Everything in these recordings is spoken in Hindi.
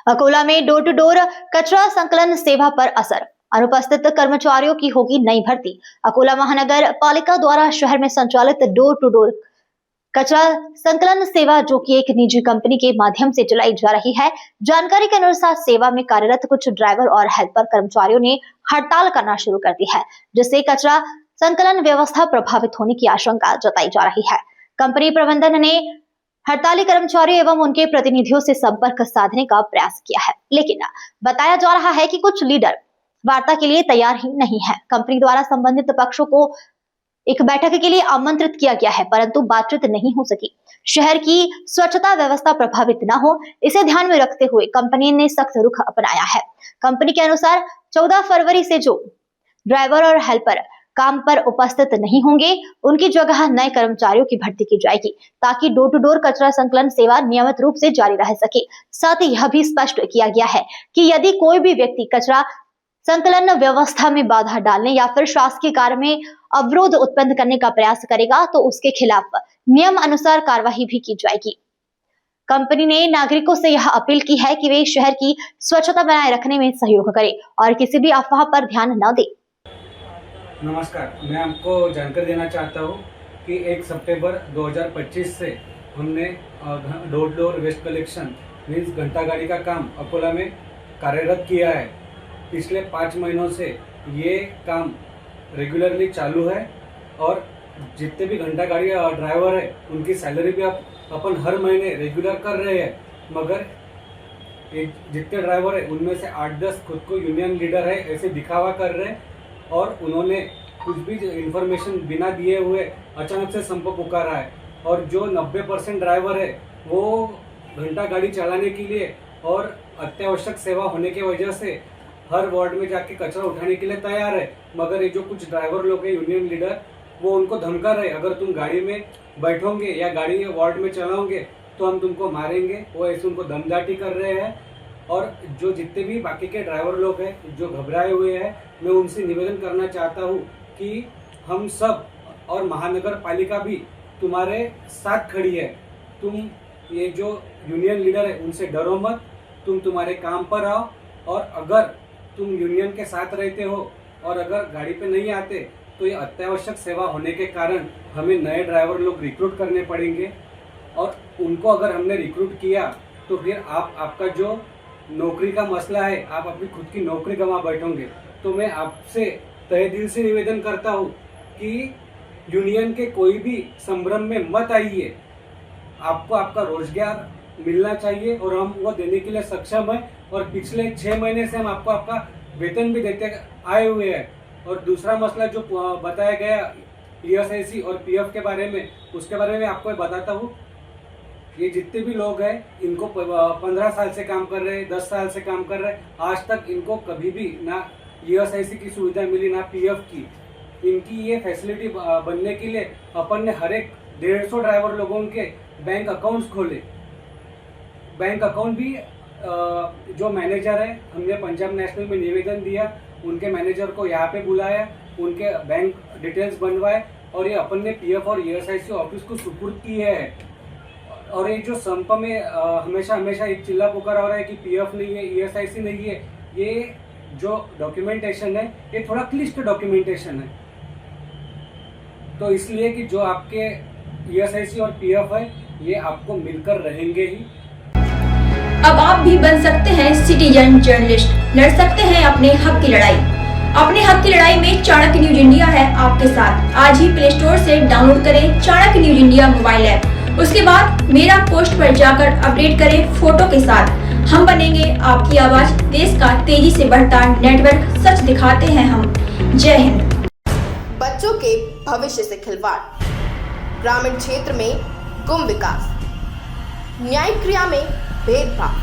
अकोला में डोर टू डोर कचरा संकलन सेवा पर असर, अनुपस्थित कर्मचारियों की होगी नई भर्ती। अकोला महानगर पालिका द्वारा शहर में संचालित डोर टू डोर कचरा संकलन सेवा, जो कि एक निजी कंपनी के माध्यम से चलाई जा रही है। जानकारी के अनुसार सेवा में कार्यरत कुछ ड्राइवर और हेल्पर कर्मचारियों ने हड़ताल करना शुरू कर दी है, जिससे कचरा संकलन व्यवस्था प्रभावित होने की आशंका जताई जा रही है। कंपनी प्रबंधन ने हड़ताली कर्मचारियों एवं उनके प्रतिनिधियों से संपर्क साधने का प्रयास किया है, लेकिन बताया जा रहा है कि कुछ लीडर वार्ता के लिए तैयार ही नहीं है। कंपनी द्वारा संबंधित पक्षों को एक बैठक के लिए आमंत्रित किया गया है, परंतु बातचीत नहीं हो सकी। शहर की स्वच्छता व्यवस्था प्रभावित न हो, इसे ध्यान में रखते हुए कंपनी ने सख्त रुख अपनाया है। कंपनी के अनुसार 14 फरवरी से जो ड्राइवर और हेल्पर काम पर उपस्थित नहीं होंगे, उनकी जगह नए कर्मचारियों की भर्ती की जाएगी, ताकि डोर टू डोर कचरा संकलन सेवा नियमित रूप से जारी रह सके। साथ ही यह भी स्पष्ट किया गया है कि यदि कोई भी व्यक्ति कचरा संकलन व्यवस्था में बाधा डालने या फिर शासकीय कार्य में अवरोध उत्पन्न करने का प्रयास करेगा, तो उसके खिलाफ नियम अनुसार कार्रवाई भी की जाएगी। कंपनी ने नागरिकों से यह अपील की है कि वे शहर की स्वच्छता बनाए रखने में सहयोग करें और किसी भी अफवाह पर ध्यान न दें। नमस्कार, मैं आपको जानकारी देना चाहता हूँ कि 1 सितंबर 2025 से हमने door door waste collection means घंटा गाड़ी का काम अकोला में कार्यरत किया है। पिछले 5 महीनों से ये काम रेगुलरली चालू है और जितने भी घंटा गाड़ी ड्राइवर है उनकी सैलरी भी अपन हर महीने रेगुलर कर रहे हैं, मगर जितने ड्राइवर है उनमें से 8-10 खुद को यूनियन लीडर है ऐसे दिखावा कर रहे हैं और उन्होंने कुछ भी इन्फॉर्मेशन बिना दिए हुए अचानक से संप पुकारा है। और जो 90% ड्राइवर है वो घंटा गाड़ी चलाने के लिए और अत्यावश्यक सेवा होने की वजह से हर वार्ड में जाके कचरा उठाने के लिए तैयार है, मगर ये जो कुछ ड्राइवर लोग हैं यूनियन लीडर, वो उनको धमका रहे, अगर तुम गाड़ी में बैठोगे या गाड़ी वार्ड में चलाओगे तो हम तुमको मारेंगे। वो ऐसे उनको दमदाटी कर रहे हैं। और जो जितने भी बाकी के ड्राइवर लोग हैं जो घबराए हुए हैं, मैं उनसे निवेदन करना चाहता हूँ कि हम सब और महानगर पालिका भी तुम्हारे साथ खड़ी है। तुम ये जो यूनियन लीडर है उनसे डरो मत, तुम तुम्हारे काम पर आओ। और अगर तुम यूनियन के साथ रहते हो और अगर गाड़ी पे नहीं आते तो ये अत्यावश्यक सेवा होने के कारण हमें नए ड्राइवर लोग रिक्रूट करने पड़ेंगे। और उनको अगर हमने रिक्रूट किया तो फिर आपका जो नौकरी का मसला है, आप अपनी खुद की नौकरी गंवा बैठोगे। तो मैं आपसे तहे दिल से निवेदन करता हूँ कि यूनियन के कोई भी संभ्रम में मत आइए। आपको आपका रोजगार मिलना चाहिए और हम वो देने के लिए सक्षम है। और पिछले 6 महीने से हम आपको आपका वेतन भी देते आए हुए हैं। और दूसरा मसला जो बताया गया ESIC और PF के बारे में, उसके बारे में आपको बताता हूँ। ये जितने भी लोग हैं इनको 15 साल से काम कर रहे हैं, 10 साल से काम कर रहे हैं, आज तक इनको कभी भी ना ESIC की सुविधा मिली ना PF की। इनकी ये फैसिलिटी बनने के लिए अपन ने हर एक 150 ड्राइवर लोगों के बैंक अकाउंट्स खोले। बैंक अकाउंट भी जो मैनेजर है, हमने पंजाब नेशनल में निवेदन दिया, उनके मैनेजर को यहाँ पे बुलाया, उनके बैंक डिटेल्स बनवाए और ये अपन ने PF और ESIC ऑफिस को सुपुर्द की है। और ये जो संप में हमेशा एक चिल्ला पुकार हो रहा है कि PF नहीं है, ESIC नहीं है, ये जो डॉक्यूमेंटेशन है ये थोड़ा क्लिष्ट डॉक्यूमेंटेशन है। तो इसलिए कि जो आपके ESIC और PF है ये आपको मिलकर रहेंगे ही। अब आप भी बन सकते हैं सिटीजन जर्नलिस्ट, लड़ सकते हैं अपने हक की लड़ाई। अपने हक की लड़ाई में चाणक्य न्यूज इंडिया है आपके साथ। आज ही प्ले स्टोर से डाउनलोड करें Chanakya news India mobile app. उसके बाद मेरा पोस्ट पर जाकर अपडेट करें फोटो के साथ। हम बनेंगे आपकी आवाज, देश का तेजी से बढ़ता नेटवर्क, सच दिखाते हैं हम। जय हिंद। बच्चों के भविष्य से खिलवाड़, ग्रामीण क्षेत्र में गुम विकास, न्यायिक क्रिया में भेदभाव,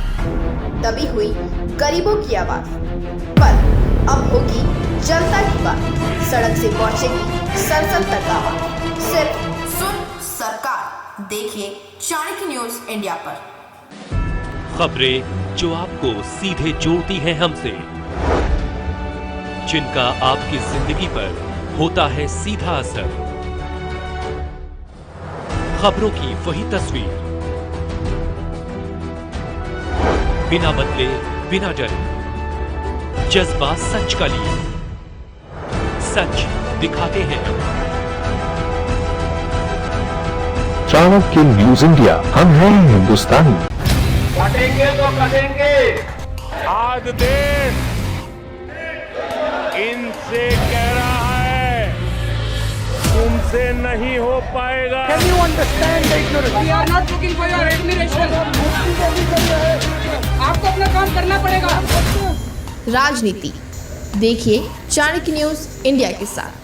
दबी हुई गरीबों की आवाज, पर अब होगी जनता की बात। सड़क से पहुंचेगी संसद तक आवाज। सिर्फ सुन सरकार, देखिए चाणक्य न्यूज इंडिया पर खबरें जो आपको सीधे जोड़ती हैं हमसे, जिनका आपकी जिंदगी पर होता है सीधा असर। खबरों की वही तस्वीर बिना बदले बिना डरे, जज्बा सच का लिए, सच दिखाते हैं। चाणक्य न्यूज इंडिया, हम हैं हिंदुस्तानी। कटेंगे तो कटेंगे। आज देश इनसे कह रहा है तुमसे नहीं हो पाएगा। Can you understand the ignorance? We are not looking for your admiration. आपको अपना काम करना पड़ेगा। राजनीति देखिए चाणक्य न्यूज इंडिया के साथ।